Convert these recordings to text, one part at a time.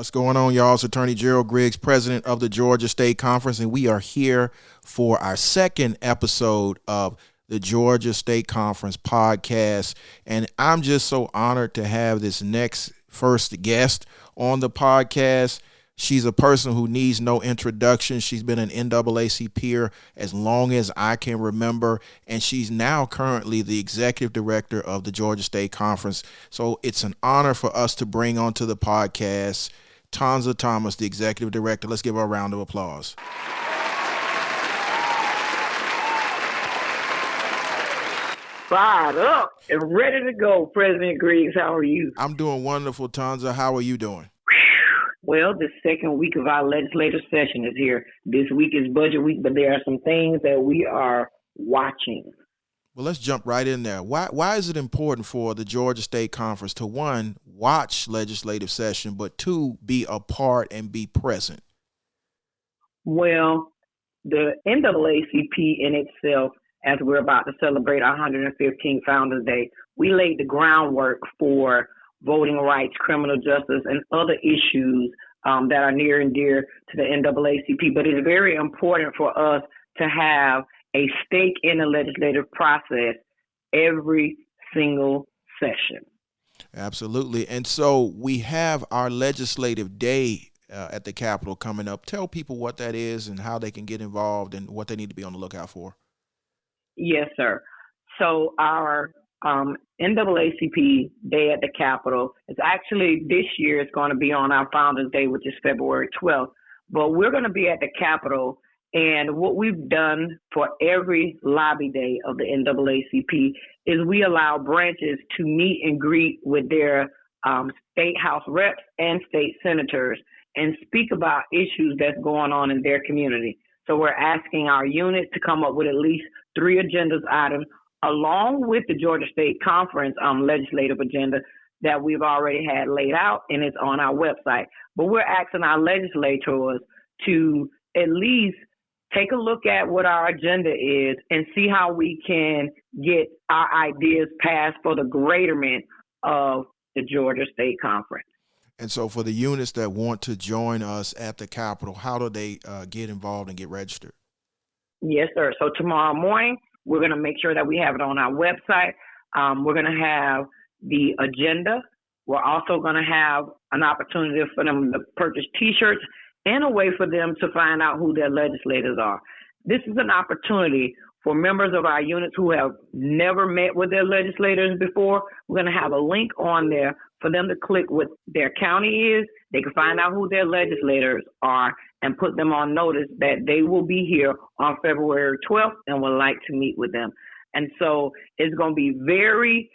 What's going on, y'all? It's Attorney Gerald Griggs, president of the Georgia State Conference, and we are here for our second episode of the Georgia State Conference podcast. And I'm just so honored to have this next first guest on the podcast. She's a person who needs no introduction. She's been an NAACP peer as long as I can remember, and she's now currently the executive director of the Georgia State Conference. So it's an honor for us to bring onto the podcast Tonza Thomas, the executive director. Let's give her a round of applause. Fired up and ready to go, President Griggs. How are you? I'm doing wonderful, Tonza. How are you doing? Well, the second week of our legislative session is here. This week is budget week, but there are some things that we are watching. Well, let's jump right in there. Why is it important for the Georgia State Conference to, one, watch legislative session, but two, be a part and be present? Well, the NAACP in itself, as we're about to celebrate our 115th Founders Day, we laid the groundwork for voting rights, criminal justice, and other issues that are near and dear to the NAACP. But it's very important for us to have a stake in the legislative process every single session. Absolutely. And so we have our legislative day at the Capitol coming up. Tell people what that is and how they can get involved and what they need to be on the lookout for. Yes, sir. So our NAACP Day at the Capitol is actually this year it's going to be on our Founders Day, which is February 12th. But we're going to be at the Capitol, and what we've done for every lobby day of the NAACP is we allow branches to meet and greet with their state house reps and state senators and speak about issues that's going on in their community. So we're asking our units to come up with at least 3 agendas items along with the Georgia State Conference legislative agenda that we've already had laid out, and it's on our website. But we're asking our legislators to at least take a look at what our agenda is and see how we can get our ideas passed for the greaterment of the Georgia State Conference. And so for the units that want to join us at the Capitol, how do they get involved and get registered? Yes, sir. So tomorrow morning, we're going to make sure that we have it on our website. We're going to have the agenda. We're also going to have an opportunity for them to purchase T-shirts and a way for them to find out who their legislators are. This is an opportunity for members of our units who have never met with their legislators before. We're going to have a link on there for them to click what their county is. They can find out who their legislators are and put them on notice that they will be here on February 12th and would like to meet with them. And so it's going to be very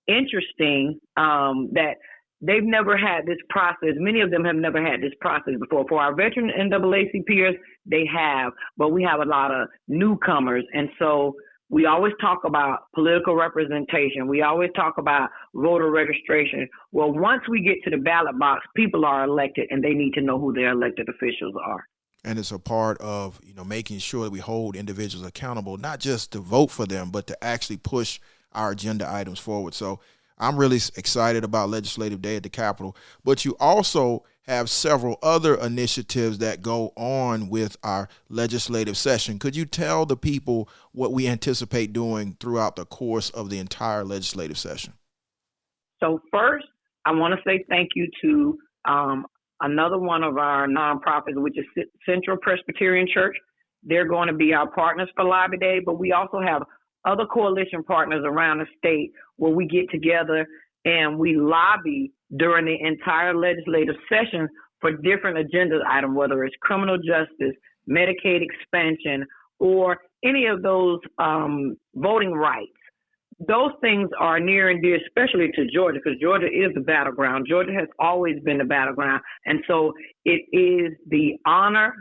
interesting that they've never had this process. Many of them have never had this process before. For our veteran NAACPers, they have, but we have a lot of newcomers. And so we always talk about political representation. We always talk about voter registration. Well, once we get to the ballot box, people are elected and they need to know who their elected officials are. And it's a part of, making sure that we hold individuals accountable, not just to vote for them, but to actually push our agenda items forward. So I'm really excited about Legislative Day at the Capitol, but you also have several other initiatives that go on with our legislative session. Could you tell the people what we anticipate doing throughout the course of the entire legislative session? So first, I want to say thank you to another one of our nonprofits, which is Central Presbyterian Church. They're going to be our partners for Lobby Day, but we also have other coalition partners around the state where we get together and we lobby during the entire legislative session for different agenda items, whether it's criminal justice, Medicaid expansion, or any of those voting rights. Those things are near and dear, especially to Georgia, because Georgia is the battleground. Georgia has always been the battleground. And so it is the honor,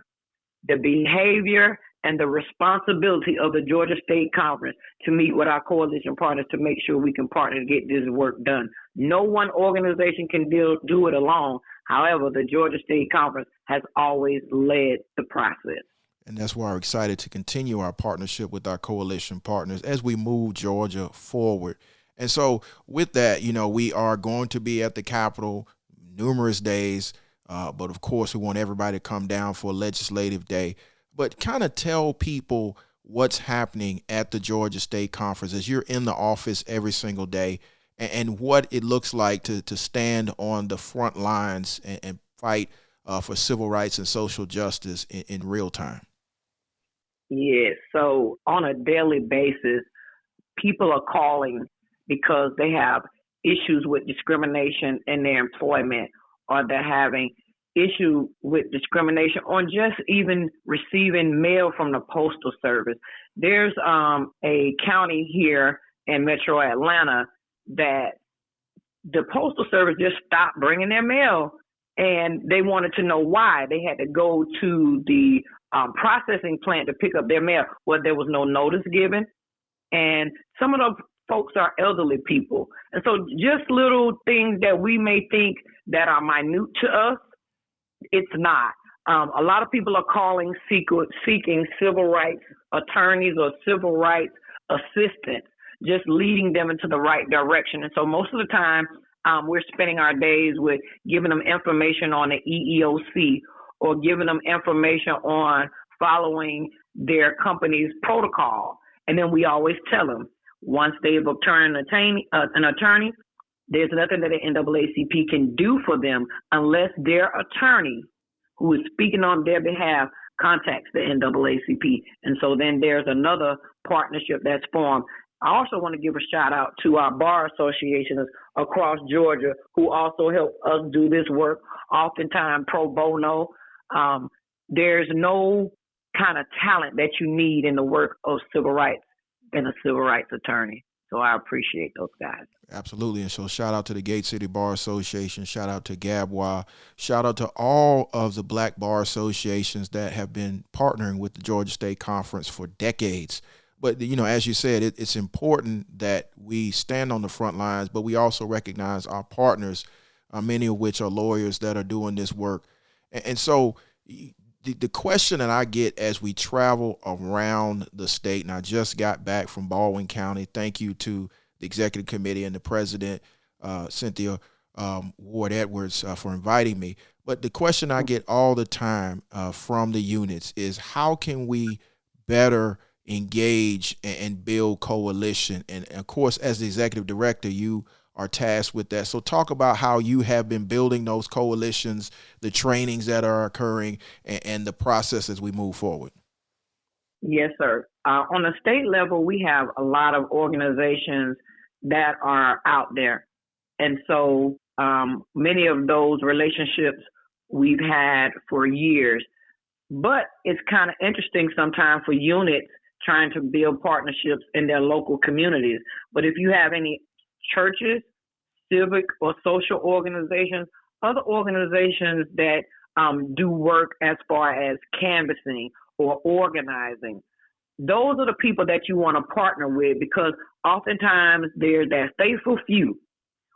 the behavior, and the responsibility of the Georgia State Conference to meet with our coalition partners to make sure we can partner to get this work done. No one organization can do it alone. However, the Georgia State Conference has always led the process. And that's why we're excited to continue our partnership with our coalition partners as we move Georgia forward. And so with that, we are going to be at the Capitol numerous days. But of course, we want everybody to come down for Legislative Day. But kind of tell people what's happening at the Georgia State Conference as you're in the office every single day, and what it looks like to stand on the front lines and fight for civil rights and social justice in real time. Yes. So on a daily basis, people are calling because they have issues with discrimination in their employment, or they're having issue with discrimination on just even receiving mail from the Postal Service. There's a county here in Metro Atlanta that the Postal Service just stopped bringing their mail, and they wanted to know why. They had to go to the processing plant to pick up their mail. Well, there was no notice given, and some of those folks are elderly people. And so just little things that we may think that are minute to us, it's not. A lot of people are calling seeking civil rights attorneys or civil rights assistants, just leading them into the right direction. And so most of the time, we're spending our days with giving them information on the EEOC, or giving them information on following their company's protocol. And then we always tell them, once they've obtained an attorney, there's nothing that the NAACP can do for them unless their attorney, who is speaking on their behalf, contacts the NAACP. And so then there's another partnership that's formed. I also want to give a shout out to our bar associations across Georgia who also help us do this work, oftentimes pro bono. There's no kind of talent that you need in the work of civil rights and a civil rights attorney. So I appreciate those guys. Absolutely. And so shout out to the Gate City Bar Association, shout out to Gabwa, shout out to all of the Black bar associations that have been partnering with the Georgia State Conference for decades. But, you know, as you said, it's important that we stand on the front lines, but we also recognize our partners, many of which are lawyers that are doing this work. And so the question that I get as we travel around the state, and I just got back from Baldwin County, thank you to the executive committee and the president, Cynthia Ward Edwards, for inviting me. But the question I get all the time from the units is, how can we better engage and build coalition? And of course, as the executive director, you are tasked with that. So talk about how you have been building those coalitions, the trainings that are occurring, and the process as we move forward. Yes, sir. On the state level, we have a lot of organizations that are out there. And so many of those relationships we've had for years. But it's kind of interesting sometimes for units trying to build partnerships in their local communities. But if you have any churches, civic or social organizations, other organizations that do work as far as canvassing or organizing, those are the people that you want to partner with, because oftentimes there's that faithful few.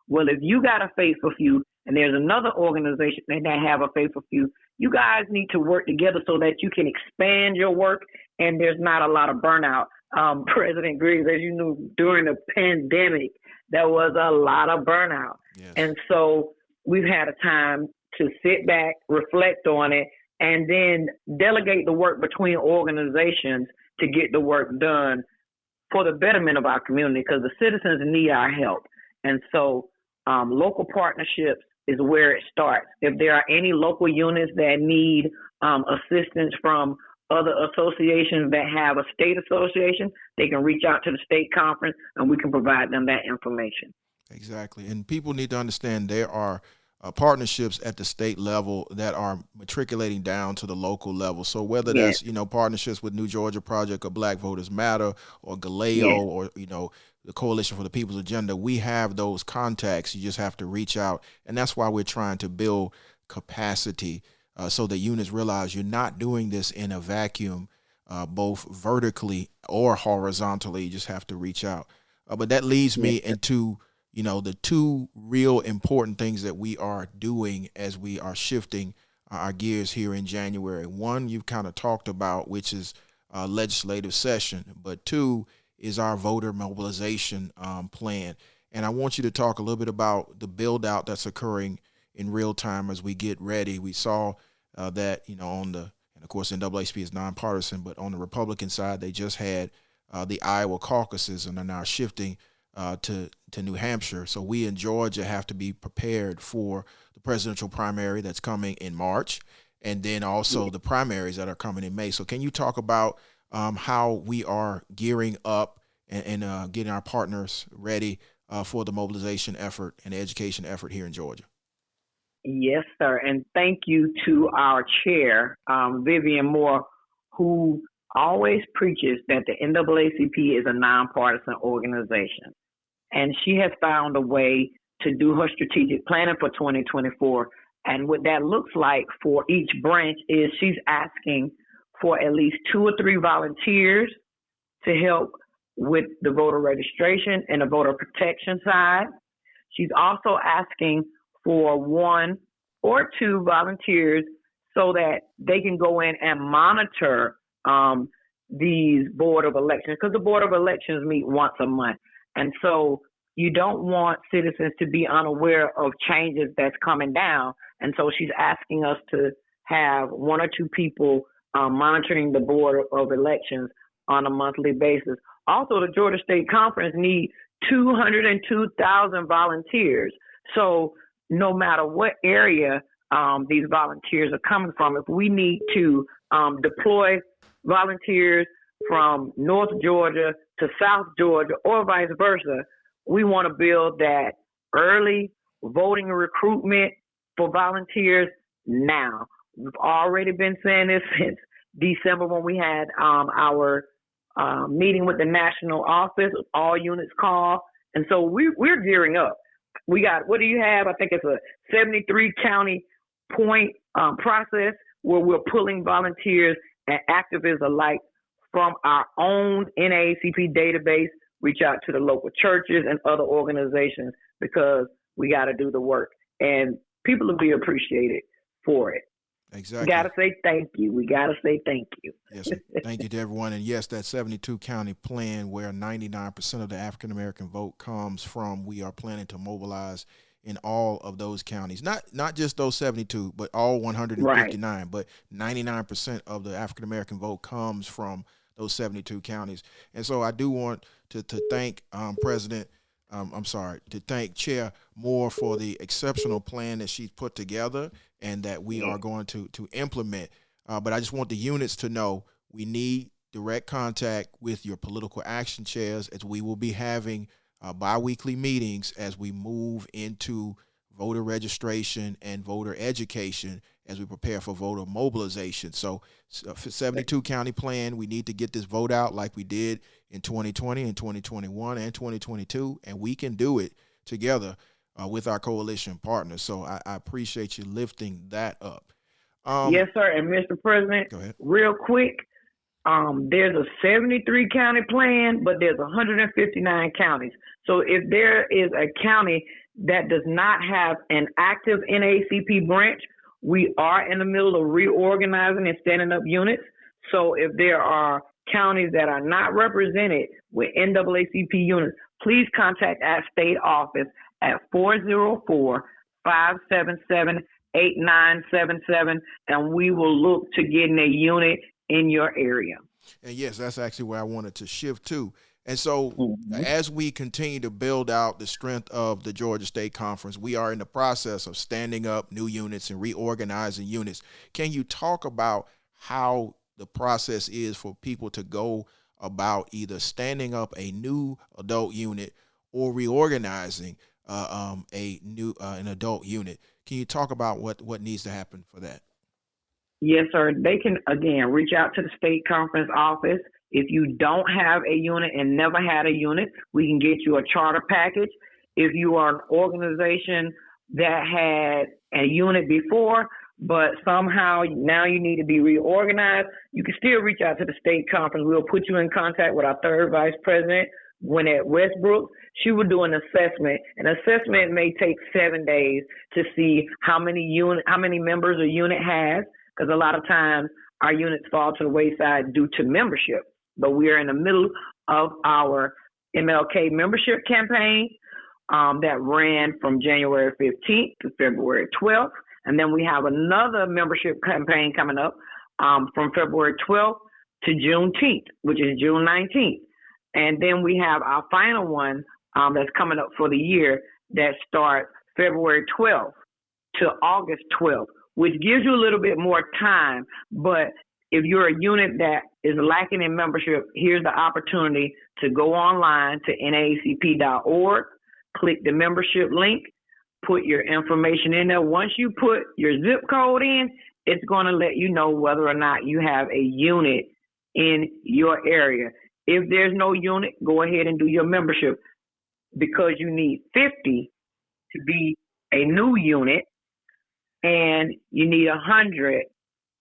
Well, if you got a faithful few and there's another organization that have a faithful few, you guys need to work together so that you can expand your work and there's not a lot of burnout. President Griggs, as you knew, during the pandemic, there was a lot of burnout. Yes. And so we've had a time to sit back, reflect on it, and then delegate the work between organizations to get the work done for the betterment of our community, because the citizens need our help. And so local partnerships is where it starts. If there are any local units that need assistance from other associations that have a state association, they can reach out to the state conference and we can provide them that information. Exactly. And people need to understand there are partnerships at the state level that are matriculating down to the local level. So whether that's, partnerships with New Georgia Project or Black Voters Matter or Galeo or, the Coalition for the People's Agenda, we have those contacts. You just have to reach out. And that's why we're trying to build capacity so that units realize you're not doing this in a vacuum, both vertically or horizontally. You just have to reach out. But that leads me into the two real important things that we are doing as we are shifting our gears here in January. One, you've kind of talked about, which is legislative session, but two is our voter mobilization plan. And I want you to talk a little bit about the build out that's occurring in real time as we get ready. We saw that, and of course, NAACP is nonpartisan, but on the Republican side, they just had the Iowa caucuses and are now shifting to New Hampshire. So we in Georgia have to be prepared for the presidential primary that's coming in March, and then also the primaries that are coming in May. So can you talk about how we are gearing up and getting our partners ready for the mobilization effort and the education effort here in Georgia? Yes, sir. And thank you to our chair, Vivian Moore, who always preaches that the NAACP is a nonpartisan organization. And she has found a way to do her strategic planning for 2024. And what that looks like for each branch is she's asking for at least 2 or 3 volunteers to help with the voter registration and the voter protection side. She's also asking for 1 or 2 volunteers so that they can go in and monitor these Board of Elections, because the Board of Elections meet once a month. And so you don't want citizens to be unaware of changes that's coming down. And so she's asking us to have 1 or 2 people monitoring the Board of Elections on a monthly basis. Also, the Georgia State Conference needs 202,000 volunteers. So no matter what area these volunteers are coming from, if we need to deploy volunteers from North Georgia to South Georgia or vice versa, we want to build that early voting recruitment for volunteers now. We've already been saying this since December when we had our meeting with the national office, all units called. And so we're gearing up. We got, what do you have? I think it's a 73 county point process where we're pulling volunteers and activists alike from our own NAACP database, reach out to the local churches and other organizations, because we got to do the work. And people will be appreciated for it. Exactly. We got to say thank you. We got to say thank you. Yes, thank you to everyone. And yes, that 72 county plan where 99% of the African-American vote comes from, we are planning to mobilize in all of those counties, not just those 72, but all 159, right. But 99% of the African-American vote comes from those 72 counties. And so I do want to thank to thank Chair Moore for the exceptional plan that she's put together and that we are going to implement. But I just want the units to know we need direct contact with your political action chairs, as we will be having biweekly meetings as we move into voter registration and voter education as we prepare for voter mobilization. So for 72 county plan, we need to get this vote out like we did in 2020 and 2021 and 2022, and we can do it together with our coalition partners. So I appreciate you lifting that up. Yes, sir. And Mr. President, real quick, there's a 73 county plan, but there's 159 counties. So if there is a county that does not have an active NAACP branch, we are in the middle of reorganizing and standing up units. So if there are counties that are not represented with NAACP units, please contact our state office at 404-577-8977, and we will look to getting a unit in your area. And yes, that's actually where I wanted to shift to. And so as we continue to build out the strength of the Georgia State Conference, we are in the process of standing up new units and reorganizing units. Can you talk about how the process is for people to go about either standing up a new adult unit or reorganizing an adult unit? Can you talk about what needs to happen for that? Yes, sir. They can, again, reach out to the state conference office. If you don't have a unit and never had a unit, we can get you a charter package. If you are an organization that had a unit before, but somehow now you need to be reorganized, you can still reach out to the state conference. We'll put you in contact with our third vice president, Gwinnett Westbrook. She will do an assessment. An assessment may take 7 days to see how many members a unit has, because a lot of times our units fall to the wayside due to membership. But we are in the middle of our MLK membership campaign. that ran from January 15th to February 12th. And then we have another membership campaign coming up from February 12th to Juneteenth, which is June 19th. And then we have our final one that's coming up for the year that starts February 12th to August 12th, which gives you a little bit more time. But if you're a unit that is lacking in membership, here's the opportunity to go online to naacp.org, click the membership link, put your information in there. Once you put your zip code in, it's going to let you know whether or not you have a unit in your area. If there's no unit, go ahead and do your membership, because you need 50 to be a new unit, and you need 100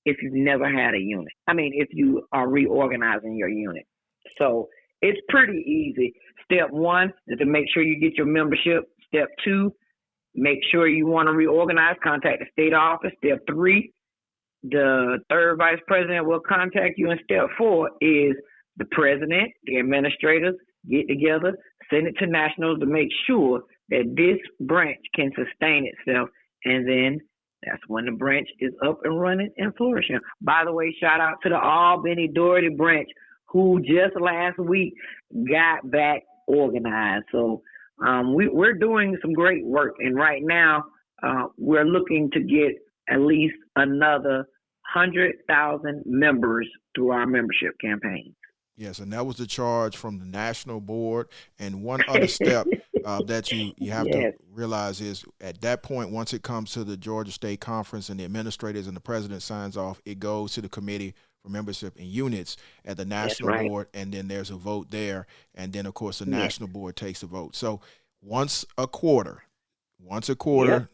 if you've never had a unit. I mean, if you are reorganizing your unit. So it's pretty easy. Step 1 is to make sure you get your membership. Step 2, make sure you want to reorganize, contact the state office. Step 3, the third vice president will contact you. And step 4 is the president, the administrators get together, send it to nationals to make sure that this branch can sustain itself. And then that's when the branch is up and running and flourishing. By the way, shout out to the Albany Doherty branch, who just last week got back organized. So we're doing some great work. And right now, we're looking to get at least another 100,000 members through our membership campaign. Yes, and that was the charge from the national board. And one other step that you have to realize is, at that point, once it comes to the Georgia State Conference and the administrators and the president signs off, it goes to the committee for membership and units at the national board, and then there's a vote there. And then, of course, the national board takes a vote. So once a quarter,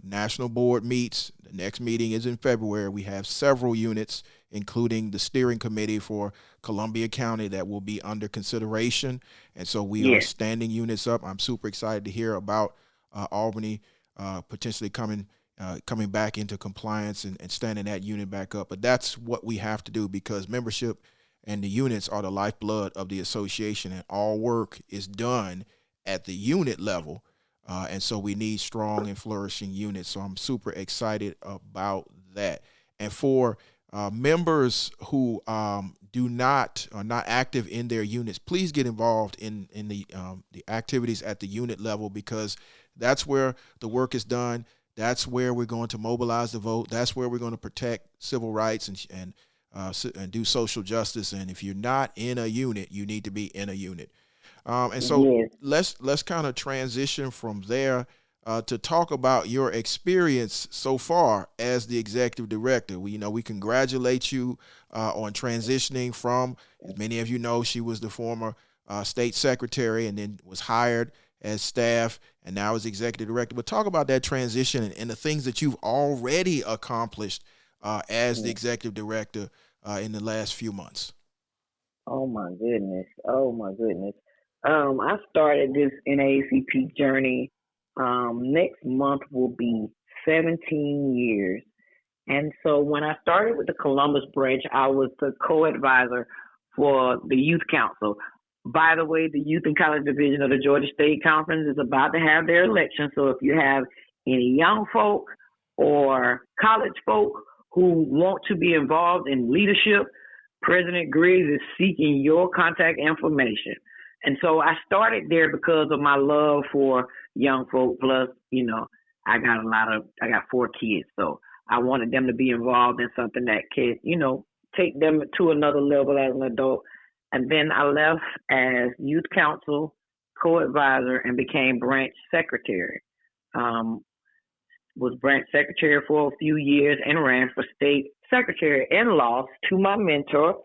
national board meets. The next meeting is in February. We have several units, including the steering committee for Columbia County, that will be under consideration. And so we are standing units up. I'm super excited to hear about Albany potentially coming back into compliance and standing that unit back up. But that's what we have to do, because membership and the units are the lifeblood of the association, and all work is done at the unit level. And so we need strong and flourishing units. So I'm super excited about that. And for members who are not active in their units, please get involved in the activities at the unit level, because that's where the work is done. That's where we're going to mobilize the vote. That's where we're going to protect civil rights and do social justice. And if you're not in a unit, you need to be in a unit. And so let's kind of transition from there to talk about your experience so far as the executive director. We congratulate you on transitioning from, as many of you know, she was the former state secretary and then was hired as staff and now as executive director. But talk about that transition and the things that you've already accomplished as the executive director in the last few months. Oh my goodness. I started this NAACP journey. Next month will be 17 years. And so when I started with the Columbus branch, I was the co-advisor for the Youth Council. By the way, the Youth and College Division of the Georgia State Conference is about to have their election. So if you have any young folk or college folk who want to be involved in leadership, President Griggs is seeking your contact information. And so I started there because of my love for young folk. Plus, I got 4 kids. So I wanted them to be involved in something that could, take them to another level as an adult. And then I left as youth council co-advisor and became branch secretary. Was branch secretary for a few years and ran for state secretary and lost to my mentor,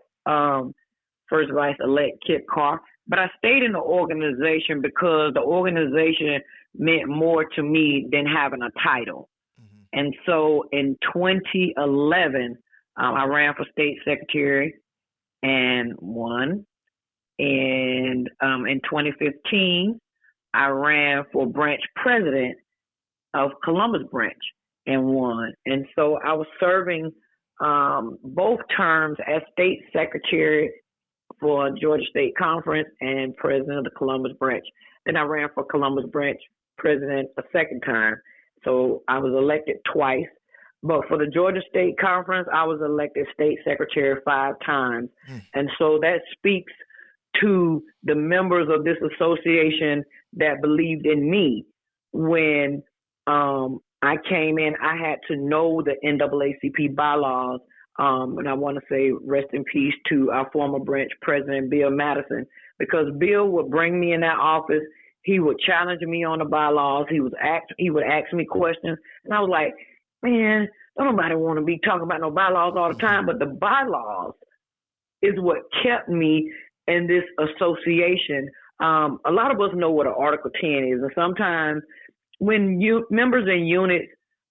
First Vice-elect Kip Carr. But I stayed in the organization because the organization meant more to me than having a title. Mm-hmm. And so in 2011, I ran for state secretary and won. And in 2015, I ran for branch president of Columbus branch and won. And so I was serving both terms as state secretary for Georgia State Conference and president of the Columbus branch. Then I ran for Columbus branch president a second time. So I was elected twice. But for the Georgia State Conference, I was elected state secretary 5 times. And so that speaks to the members of this association that believed in me. When I came in, I had to know the NAACP bylaws. And I want to say rest in peace to our former branch president, Bill Madison, because Bill would bring me in that office. He would challenge me on the bylaws. He would ask me questions. And I was like, man, don't nobody want to be talking about no bylaws all the time. But the bylaws is what kept me in this association. A lot of us know what an Article 10 is. And sometimes when members in units,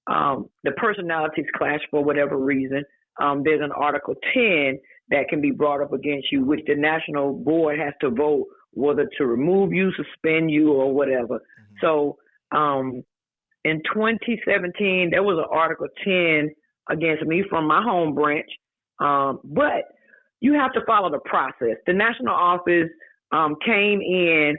the personalities clash for whatever reason, there's an Article 10 that can be brought up against you, which the national board has to vote whether to remove you, suspend you, or whatever. So in 2017, there was an Article 10 against me from my home branch. But you have to follow the process. The national office came in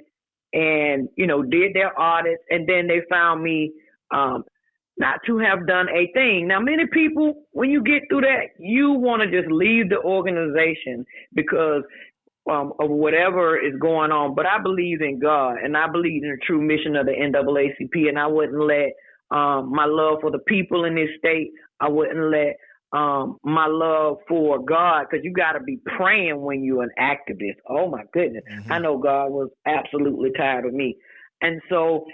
and, did their audits, and then they found me not to have done a thing. Now, many people, when you get through that, you want to just leave the organization because of whatever is going on. But I believe in God, and I believe in the true mission of the NAACP, and I wouldn't let my love for the people in this state, I wouldn't let my love for God, because you got to be praying when you're an activist. Oh, my goodness. I know God was absolutely tired of me. And so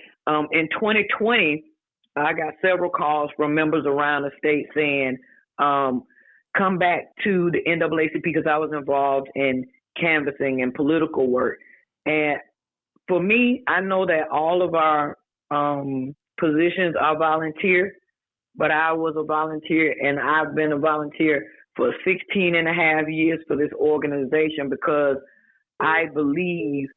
in 2020, I got several calls from members around the state saying, come back to the NAACP, because I was involved in canvassing and political work. And for me, I know that all of our positions are volunteer, but I was a volunteer, and I've been a volunteer for 16 and a half years for this organization, because I believe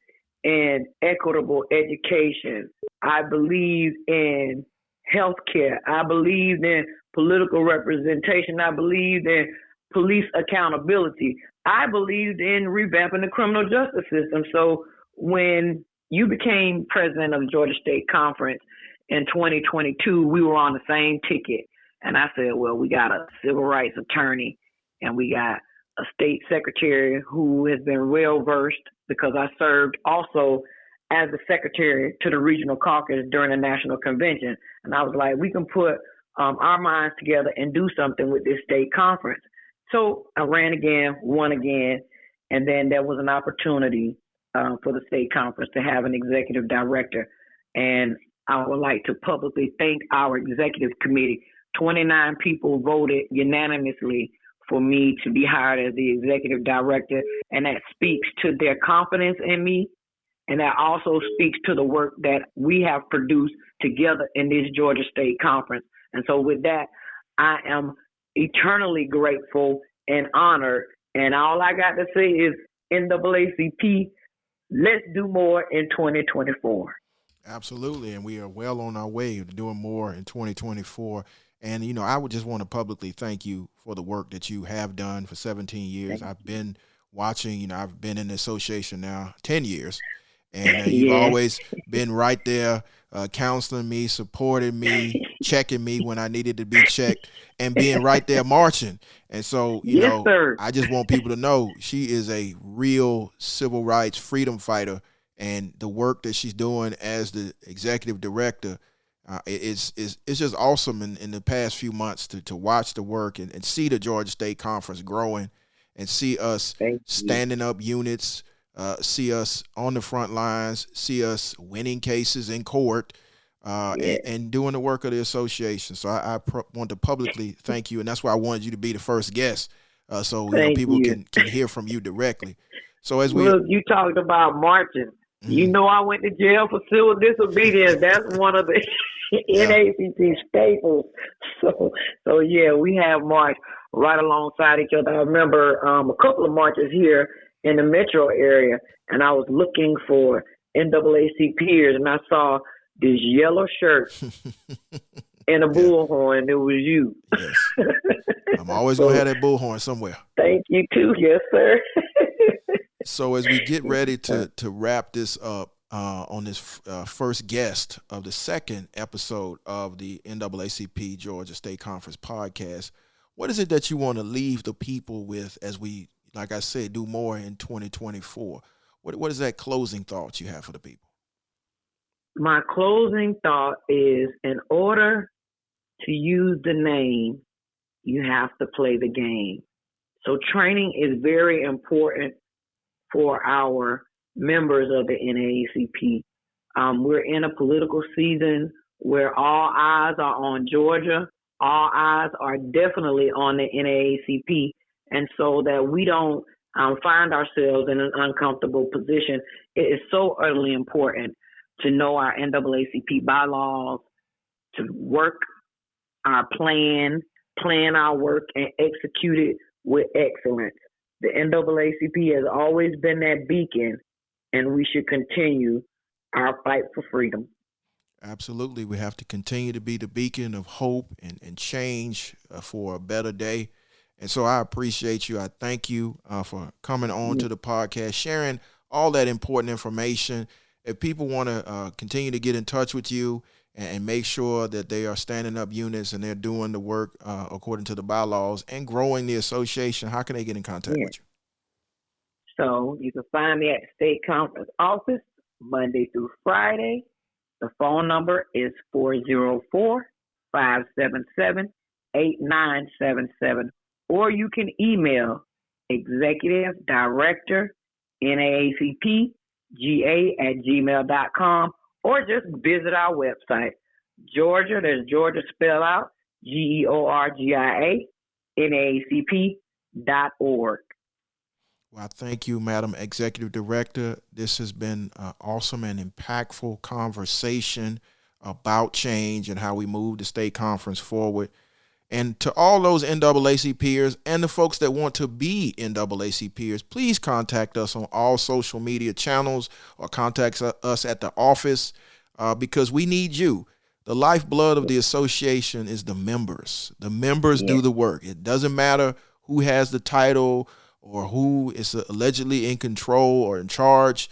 in equitable education. I believe in healthcare. I believe in political representation. I believe in police accountability. I believed in revamping the criminal justice system. So when you became president of the Georgia State Conference in 2022, we were on the same ticket. And I said, well, we got a civil rights attorney and we got a state secretary who has been well-versed, because I served also as the secretary to the regional caucus during the national convention. And I was like, we can put our minds together and do something with this state conference. So I ran again, won again, and then there was an opportunity for the state conference to have an executive director. And I would like to publicly thank our executive committee. 29 people voted unanimously for me to be hired as the executive director, and that speaks to their confidence in me, and that also speaks to the work that we have produced together in this Georgia State Conference. And so with that, I am eternally grateful and honored, and all I got to say is NAACP, let's do more in 2024. Absolutely, and we are well on our way to doing more in 2024. And, I would just want to publicly thank you for the work that you have done for 17 years. I've been watching, I've been in the association now 10 years, and you've always been right there counseling me, supporting me, checking me when I needed to be checked, and being right there marching. And so, I just want people to know she is a real civil rights freedom fighter, and the work that she's doing as the executive director, it's just awesome in the past few months to watch the work and see the Georgia State Conference growing, and see us standing up units, see us on the front lines, see us winning cases in court, and doing the work of the association. So I want to publicly thank you, and that's why I wanted you to be the first guest, so people can hear from you directly. So as you talked about marching. I went to jail for civil disobedience. That's one of the NAACP staples. So yeah, we have marched right alongside each other. I remember a couple of marches here in the metro area, and I was looking for NAACPers, and I saw this yellow shirt and a bullhorn. It was you. Yes. I'm always going to have that bullhorn somewhere. Thank you, too. Yes, sir. So as we get ready to wrap this up, on this first guest of the second episode of the NAACP Georgia State Conference podcast. What is it that you want to leave the people with as we, like I said, do more in 2024? What is that closing thought you have for the people? My closing thought is, in order to use the name, you have to play the game. So training is very important for our members of the NAACP. We're in a political season where all eyes are on Georgia. All eyes are definitely on the NAACP. And so that we don't find ourselves in an uncomfortable position, it is so utterly important to know our NAACP bylaws, to work our plan our work, and execute it with excellence. The NAACP has always been that beacon, and we should continue our fight for freedom. Absolutely. We have to continue to be the beacon of hope and change for a better day. And so I appreciate you. I thank you for coming on to the podcast, sharing all that important information. If people want to continue to get in touch with you and make sure that they are standing up units and they're doing the work according to the bylaws and growing the association, how can they get in contact with you? So you can find me at the State Conference office Monday through Friday. The phone number is 404-577-8977. Or you can email Executive Director, NAACPGA@gmail.com, or just visit our website, Georgia, there's Georgia spelled out, GEORGIA, NAACP.org. Well, thank you, Madam Executive Director. This has been an awesome and impactful conversation about change and how we move the state conference forward. And to all those NAACPers and the folks that want to be NAACPers, please contact us on all social media channels or contact us at the office because we need you. The lifeblood of the association is the members. The members do the work. It doesn't matter who has the title or who is allegedly in control or in charge.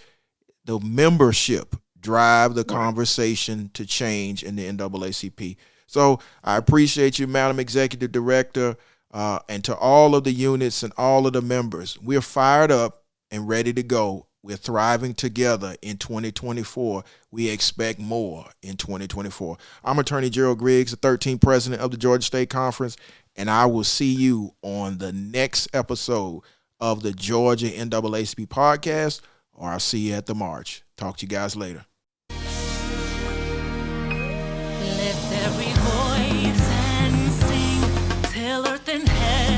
The membership drive the conversation to change in the NAACP. So I appreciate you, Madam Executive Director, and to all of the units and all of the members. We're fired up and ready to go. We're thriving together in 2024. We expect more in 2024. I'm Attorney Gerald Griggs, the 13th president of the Georgia State Conference, and I will see you on the next episode of the Georgia NAACP Podcast, or I'll see you at the march. Talk to you guys later. Lift every voice and sing till earth and heaven